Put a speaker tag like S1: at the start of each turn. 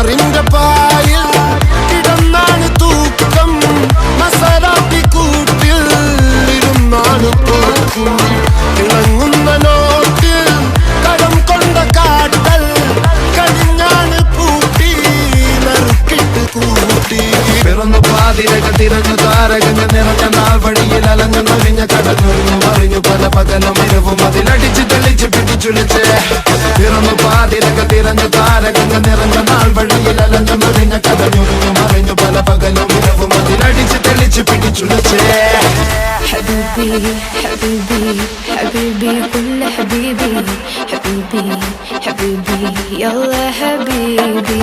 S1: മാറിന്റെ പായിൽ കിടന്നാണ് തൂക്കം മസറാത്തി കൂട്ടിൽ ഇരുന്നാണ് പോക്കും തിളങ്ങുന്ന നോട്ടിൽ കടം കൊണ്ട കാട്ടൽ കഴിഞ്ഞാണ് പൂട്ടി നറുക്കിട്ട് കൂട്ടി പിറന്നു പാതിരക തിരഞ്ഞു താരകങ്ങൾ നിറഞ്ഞ നാൾ വഴിയിൽ അലഞ്ഞു നൊഴിഞ്ഞ കടഞ്ഞൊഴിഞ്ഞു മറിഞ്ഞു പല പകലും ഇരവും അതിലടിച്ച് തെളിച്ച് പിടിച്ചുളിച്ച് പിറന്നു പാതിരക തിരഞ്ഞു താരകങ്ങൾ നിറഞ്ഞ നാൾ വഴിയിൽ അലഞ്ഞു നൊഴിഞ്ഞ കടഞ്ഞൊഴിഞ്ഞു മറിഞ്ഞു പല പകലും ഇരവും അതിലടിച്ച് തെളിച്ച് പിടിച്ചുളിച്ച്
S2: حبيبي حبيبي حبيبي كل حبيبي حبيبي حبيبي يلا حبيبي